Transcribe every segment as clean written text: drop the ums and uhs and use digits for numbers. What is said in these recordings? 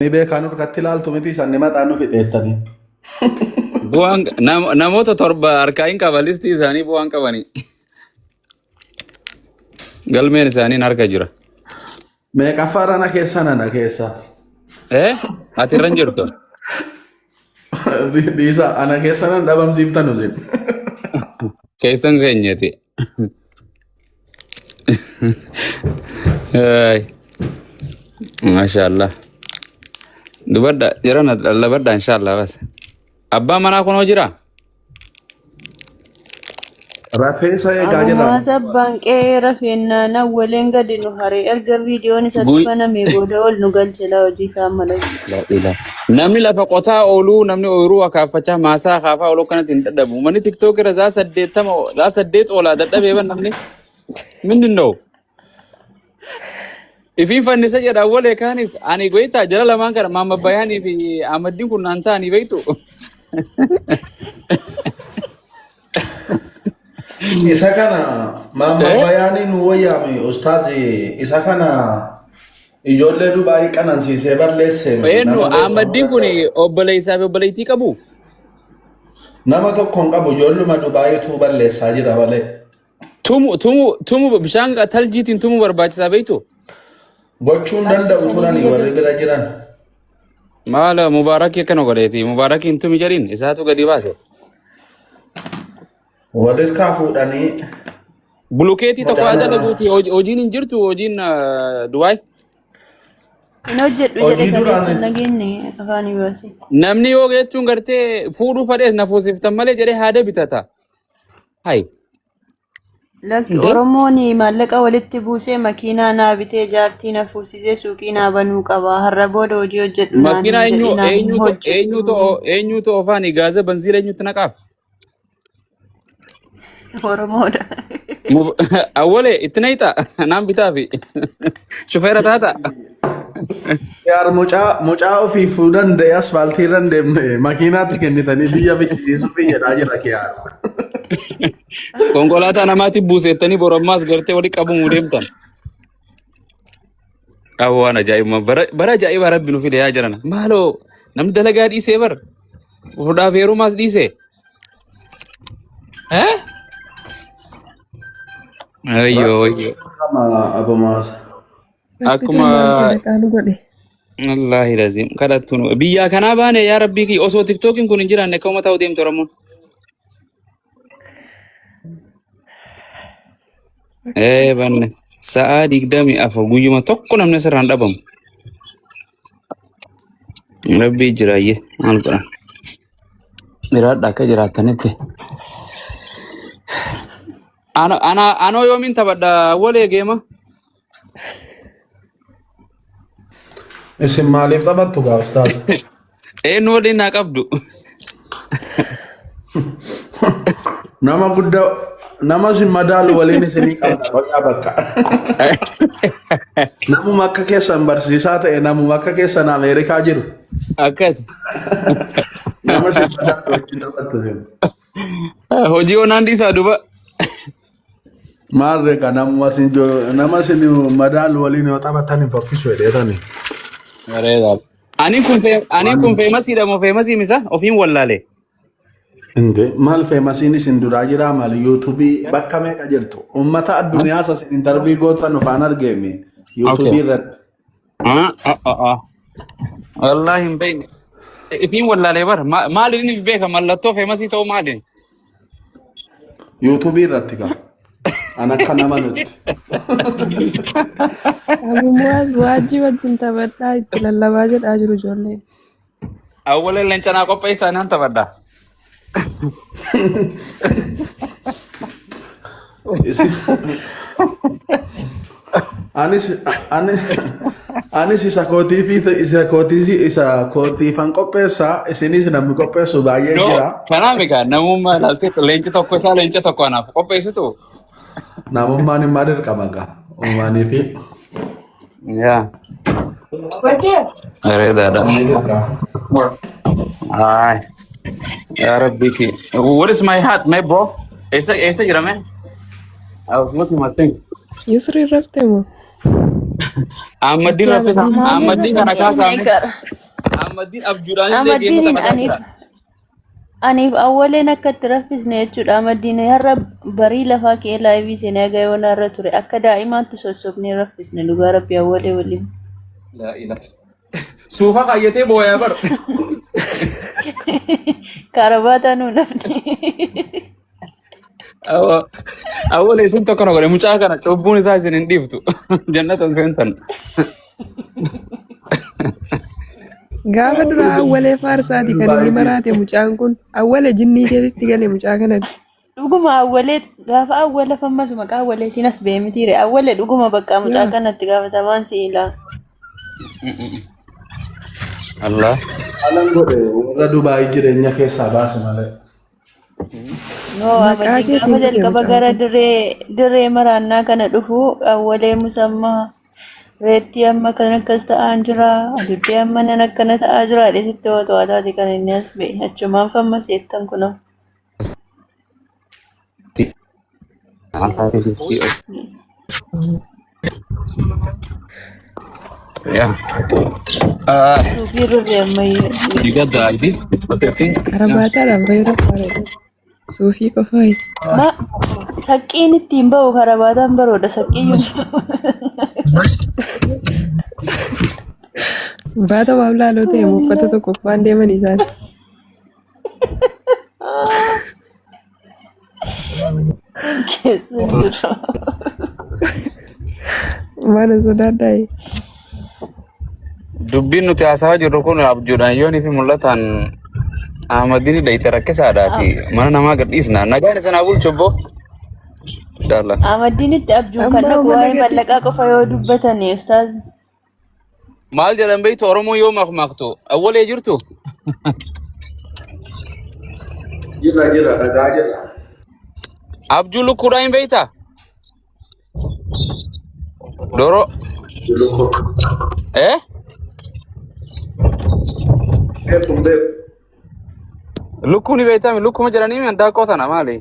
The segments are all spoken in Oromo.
Ni beekanuu kattilaal tumiti sanni maxaanu fixeettanii. Bu'aan namoota torba harkaa hin qaban listii isaanii bu'aan qabanii. Galmeen isaanii harka jira. Meeqaffaadha na keessa nana keessa. Ati irra hin jirtu. Dhiisa ana keessa nan dhabamsiiftan usin. Keessan keenyati. Mashallah. Dubadda jiran labadda inshallah bas. Abbaa manaa kunoo jira? Rafeessa eegaa jira. Ammaata banqee rafeennaa na waliin gadi nu haree erga viidiyoon isatti banamee booda ol nu galchela hojii isaa malee. Namni lafa qotaa ooluu namni ooyiruu akaafachaa maasaa akaafaa ooluu kanatti hin dadhabu. Manni TikTok irra zaa 8 oolaa dadhabee ban namni mindin da'u. Ifiin fannisa jedha walee kaanis ani goyitaa jala lamaan kana Maamma Bayaanii fi Ahmaddiin kun naan ta'anii beektu. Isa kana Maamma Bayaanii nu wayyaame ustaazi isa kana ijoollee Dubaayii qanansiisee barreesse. Eenyu Ahmaddiin kun obboleessaa fi obboleettii qabu? Nama tokko hin qabu ijoolluma Dubaayiitu barreessaa jira malee. Tumu bishaan taljiitiin tumuu barbaachisaa beektu? Gochuun danda'u turanii warri bira jiran. Maala Mubaarakii akkana godheeti. Mubaarakiin tumi jedhin isaatu gadi baase. Walirkaa fuudhanii. Bulukeetii tokko haa dalaguuti. Hojiin hin jirtu hojiin Dubaay. Hin hojjedhu jedhe kaleessan nageenye afaan baase. Namni yoo jechuun gartee fuudhuu fadhees na fuusiftan malee jedhee haada bitata. Hai. Lakki Oromoon maallaqa walitti buusee makiinaa naa bitee jaartii na fuusisee suuqii naa banuu qaba. Har'a booda hojii hojjedhu naan makiinaa eenyutu ofaan gaaza banziila eenyutti naqaaf? Oromoodha. Awwalee itti nayita naan bitaa fi shufeera taata. Yaar mucaa ofii fuudhan ta'e asfaaltii irra deemne makiinaatti kennitanii biyya bichisiisuu fayyadhaa jira kiyaas. Konkolaataa namaatti buusettanii borommaas gartee walitti qabamuu deemtan. Waan ajaa'iba bara ajaa'iba rabbi nu fide yaa jiran maaloo namni dalagaa dhiisee bar fuudhaaf heerumaas dhiisee. Ayyoo. Abumaas. Akkuma Allahi lazim kadhattu biyya kanaa baane yaa rabbii ki osoo TikTokin kun hin jiraanne akkuma ta'u deemtu Oromoon. Banne sa'a 24 guyyuma tokko namni asirraan dhabamu. Rabbii jiraayyee maal godhan. Jiraadha akka jiraattanitti. Anoo yoomiin taphadha walee geema. Isin maaliif taphattu gaa ustaaz? Eenyu waliin naa qabdu? Nama guddaa nama si madaalu waliin isinii qabda qoyaa bakka. Namuma akka keessan barsiisaa ta'e namuma akka keessan Ameerikaa jiru. Akkas. Nama si madaalu waliin taphattu. Hojii onaan dhiisaa duba. Maal reeka nama sin madaalu waliin yoo taphatan hin fokkisu jedhetani. Ani kun feemasiidha moo feemasii misa ofiin wallaalee? Inde maal feemasiin isin duraa jira maal yuutuubii bakka meeqa jirtu? Uummata addunyaa isin intarvii gootan ufaan argeemi yuutuubii irratti. Wallaahi hin beekne. Ofiin wallaalee bara maaliin hin beeka mallattoo feemasii ta'uu maaliin? yuutuubii irratti gaa. Ana akka nama nuti. Abumaas waajjii wajjin taphadhaa itti lallabaa jedhaa jiru ijoolleen. Awwalee leencanaa qopheessaa naan taphadhaa. Anis isa kootiifan qopheessaa isinis namni qopheessu baay'ee jira. Kanaaf egaa namummaa ilaaltee leenci tokko isaa leenca tokko anaaf qopheessitu. Namummaan hin maal qaba gaa uumaanii fi. Yaa. Reedaadha. Hi. Ya Rabbi ki. What is my hat, my bro? Esa jira man. I was looking at my thing. Yusri raftemo. Ahmadin Bakki raffisa. Ahmadin Maaliif Ahmadin barreessa. kana kaasaa fakkeenya gara Ahmadin abjuudhaan illee geema Ahmadiin taphataa jira. aniif awwaleen akka itti raffisne jechuudha. Ahmadiin har'a barii lafaa kee laayivii seenaa gaayyoon irra ture akka daa'imaatti sossobnee raffisne dhugaa rabbi awwalee waliin. La ilaha. Suufa kaayyatee booyaa bar. Karabaata nuu nafne. Awwalee isin tokko na godhe mucaa kana cubbuun isaa isin hin dhiiftu. Jannatan seentan. Gaafa duraa awwalee faarsaati kan inni maraate mucaan kun awwalee jinnii keessatti gale mucaa kanatti. Dhuguma awwalee gaafa awwala fammasu maqaa awwaleetiin as ba'e mitiire awwalee dhuguma bakka mucaa kanatti gaafatamaan si'ilaa. Allah. Alan godhe warra Dubaay jireenya keessaa baase malee. No, abadii gaafa jalqaba gara dirree maraannaa kana dhufu awwalee musammaa reetti amma kan akkas ta'aa jira aduddee amma nan akkana ta'aa jira dhisitti yoo to'ataati kan inni as ba'e achumaan famma seettan kunoo. Ya. Suuqii irra ammayyaa. Juga tadi. Karabaataadhaan fayyada faayada. Suufii qofaa. Ma sakkiin ittiin ba'u karabaataan baroodha sakkiyyuu. Baata maaf laaloo ta'e uffata tokko qofaan deeman isaan. Mana sodaadhaa. Dubbiin nuti haasawaa jirru kun abjuudhaan yoo fi mul'atan Ahmadini dhayite rakkisaadhaati. Mana namaa gadhiisna. Nagaan isin bulchu obbo. Inshallah. Ahmadiin itti abjuun kan dhaqu waa'ee mallaqaa qofa yoo dubbatan ustaaz. Maal jedhan beektu Oromoo yoo makmaktu awwalee jirtu. Jira dhagaa jira. Abjuu lukkuudhaan hin beektaa? Doro. Lukku. Beeku. Lukkuun ni beektami lukkuma jedhanii handaaqqoo tana maali?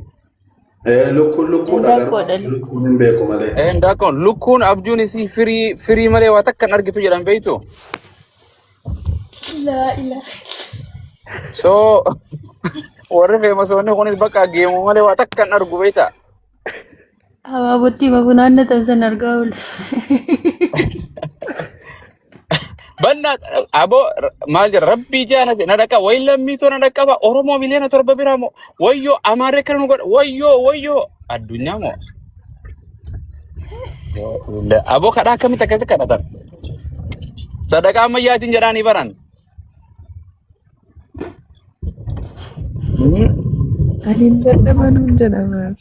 Lukku dhagaa. Lukkuun hin beeku malee. Handaaqqoon lukkuun abjuun isii firii malee waa takka hin argitu jedhan beektu. Laa ilaa. So warri feemasoonni kunis bakka geemu malee waa takka hin argu beektaa? Habaabotti mafunaannatan san argaa oole. Banna abo maal jira rabbii jaanate na dhaqa wayi lammiitoo na dhaqqaba Oromoo miliyoona 7 biraa moo wayyoo Amaaree kana nu godha wayyoo addunyaa moo abo kadhaa akkamitti akkasi kadhatan sadaqaa ammayyaatiin jedhaanii baran. Ani hin dadhabanuun jedhamaa.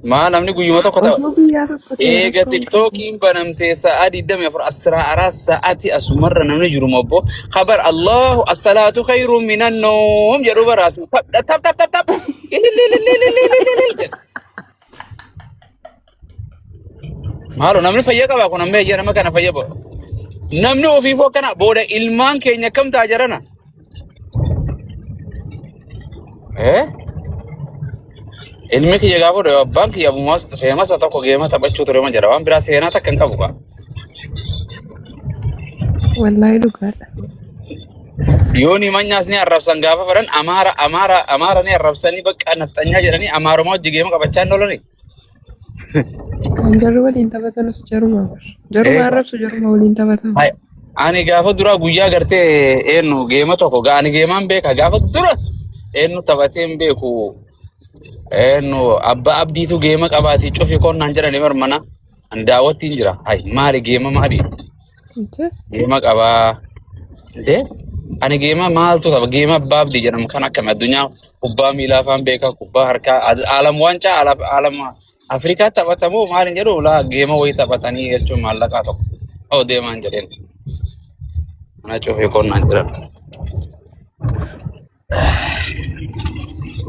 Maa namni guyyuma tokko ta'u Osoo guyyaa tokko ta'e eega tiktookiin banamtee sa'a 24 asraa sa'aati asumarra namni jiru mobbo khabar Allahu as-salaatu khayrun minan noom jedhu baraas tap maalo namni fayya qaba kun amma eeyya nama kana fayya bo namni ofiifoo kana booda ilmaan keenya kam ta'a jarana ilmi kiyya gaafa dha abbaan kiyya bumas feemasa tokko geema taphachuu ture ma jedha waan biraa seenaa takka hin qabu ka. wallaahi dhugaadha. Yooni manyaas ni arrabsan gaafa fedhan amaara ni arrabsanii bakka nafxanyaa jedhanii amaarumaa hojii geema qabachaa hin oolani. Kan jarri waliin taphatanus jaruma bar. Jaruma arrabsu jaruma waliin taphatan. Ani gaafa dura guyyaa gartee eenyu geema tokko ani geemaan beeka gaafa dura eenyu taphatee hin beeku. Eenyu abbaa abdiitu geema qabaati cufi konnaan jedhanii marmana an daawwattiin jira. Maali geema maali? Geema qabaa. Ani geema maaltu tapha geema abbaa abdii jedhamu kan akkami addunyaa kubbaa miilaa afaan beeka kubbaa harkaa alam waancaa alam Afrikaa taphatamu maalin jedhu laa geema wayii taphatanii jechuun maallaqaa tokko. Oo deemaan jedheen. Mana cufi konnaan jiran.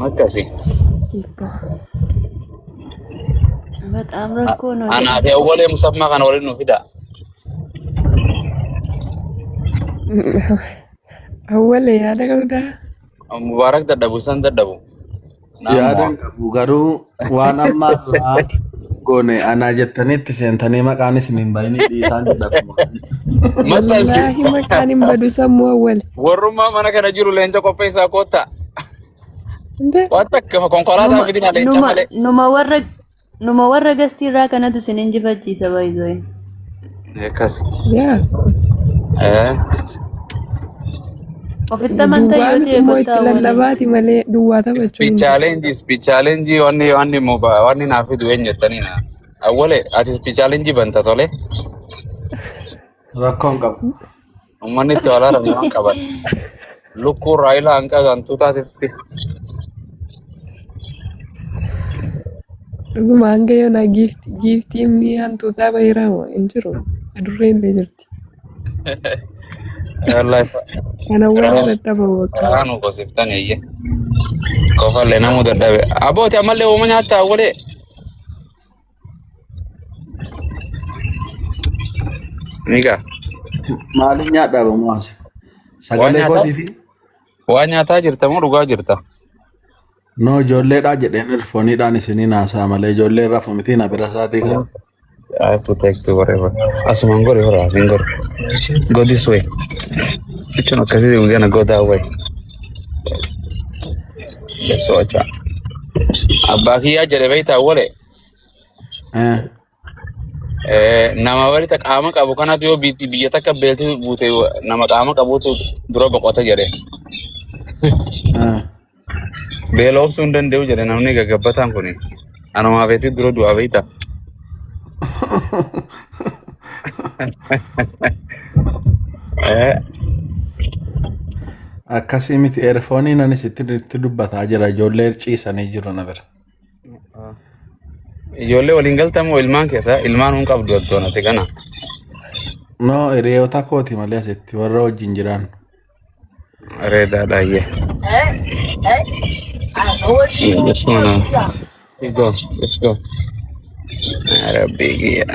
Akkasii. በጣም ረኮ ነው። Anaaf awwalee musammaa kana waliin nuuf fidaa. Awwalee yaada qabdaa. Mubaarak dadhabu san dadhabu. Yaadan qabu garuu waan ammaa goone anaa jettanitti seentanii maqaanis hin bayni dhiisaan jedhatuma. Maxxansi. Wallaahi maqaan hin badu sammuu awwale. Warrummaa mana kana jiru leenca qopheessaa koottaa. Inte Waan takka konkolaataa fidina leenca malee. Numa warra gastii irraa kanatu isin injifachiisa baay'ee. Akkas. yaa Ofitti amantaa yoo duwwaan ta'e immoo itti kottaa lallabaati malee duwwaa taphachuu hin danda'u. Speech challenge wanni naaf fidu eenyu jettanii na. Awwale ati speech challenge banta tole. Rakkoon qabu. Uummanni itti wal haran waan qaban. Lukkuu Raayilaa hanqa gantuu taatetti. Dhuguma hanga yoona giiftiin ni hantuutaa bahiraama hin jiru. Adurree illee jirti. Wallahi. Kana waan dadhaba bakka. Karaanu kosiftan eeyye. Kofallee namuu dadhabe. Abooti ammallee uuma nyaattaa awwalee. Miga. Maaliin nyaadhaa bamuwaase? Sagalee kootii fi Waan nyaataa jirta moo dhugaa jirta? no ijoolleedhaa jedheen irfooniidhaan isinii naasaa malee ijoollee irraa fumitii na bira isaatii qabu. I have to text you whatever. Asuman go river, asin go. Go this way. It's not because we're gonna go that way. Let's watch out. Abaki ya jere baita wale. Nama wali tak ama qabu kana yo biyya takka beelti buute nama qaama qabuutu dura boqota jere. Beeloo sun danda'u jere namni gagabbataan kuni. Anuma beeti dura du'a baita. Akkasii miti eerfooniin anis itti dubbataa jira ijoollee ciisanii jiru na bira. Ijoollee waliin galtamoo ilmaan keessa ilmaan hun qabdu galtoonate kana. No hiriyoota kooti malee asitti warra wajjin jiran. Reedaadhaayyee. Let's go. Let's go. Arabic,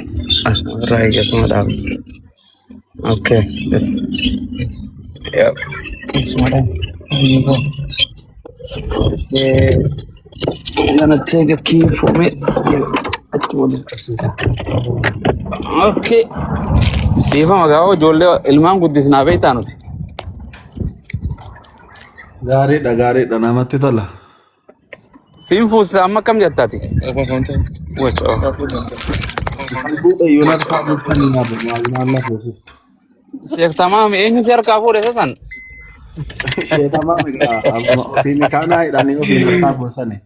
right? Yes, madam. Okay, yes. Yep. Yes, madam. Here you go. Okay. You're gonna take a key from it. Okay. Diva magawa jolle ilman guddisna beetanuti. Gaariidha namatti tola. Sinfuus amma kam jettati? Wacho. Fuudhee yuunat kaa'uuftanii maalla fuusiftu. Sheekh Tamaam eenyu si harkaa fuudhe sasan? Sheekh Tamaam ofiin kaanaa hidhanii ofiin harkaa fuusani.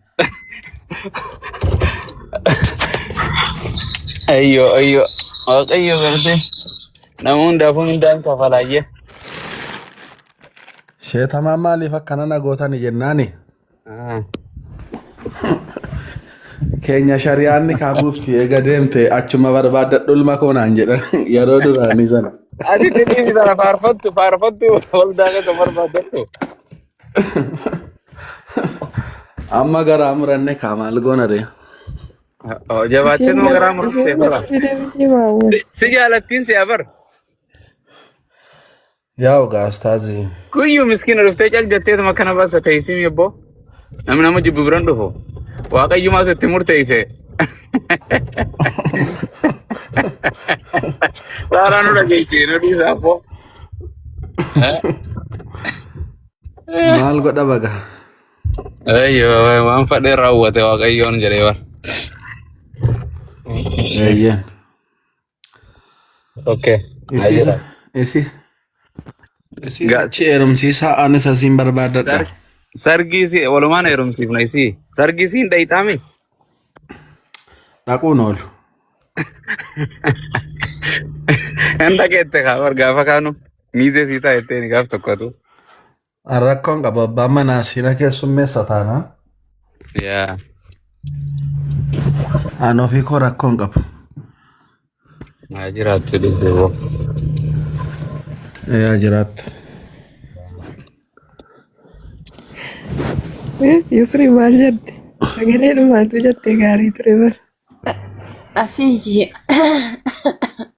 Ayyo. Waaqayyo gartee nama hundaafuu mindaan kafalaayyee. Sheekh Tamaam maaliif akkana nagootani jennaani? Keenya shari'aanni kaabuufti eega deemte achuma barbaadadhu ilma koonaan jedhan yeroo duraanii sana. Ati tiniisi tana faarfattu waldaa keessa barbaadadhu. Amma garaa muranne kaamaal goona dee. Jabaattee nuu garaa murattee fara. Si jaalattiin si abar. Yaa ogaa ustaazii. Kuyyuu miskiina dhuftee calgatteetuma kana baasa teessimi ebboo. Namni nama jibbu biran dhufu. Waaqayyumaatu itti murteeyse. Laaraa nu dhageessee nu dhiisaa abboo. Maal godha baga? Ayyoo waan fadhee raawwate waaqayyoon jedhee bara. Eeyyeen. Okay. Gachi heerumsiisaa anis asiin barbaadadha. Sargii walumaan heerumsiifna isii. Sargii siin dhayitaame. Dhaquun oolu. Hin dhaqeette kaa gaafa kaanu miizee sii taa'ettee gaaf tokkotu. Rakkoon qaba abbaan manaa siina keessummeessa taana. Yaa. Ani ofii koo rakkoon qaba. Maa jiraattu dubbeewoo. Yaa jiraatta. Yusri maal jette? Sagalee dhumaatu jette gaarii ture bara. Asii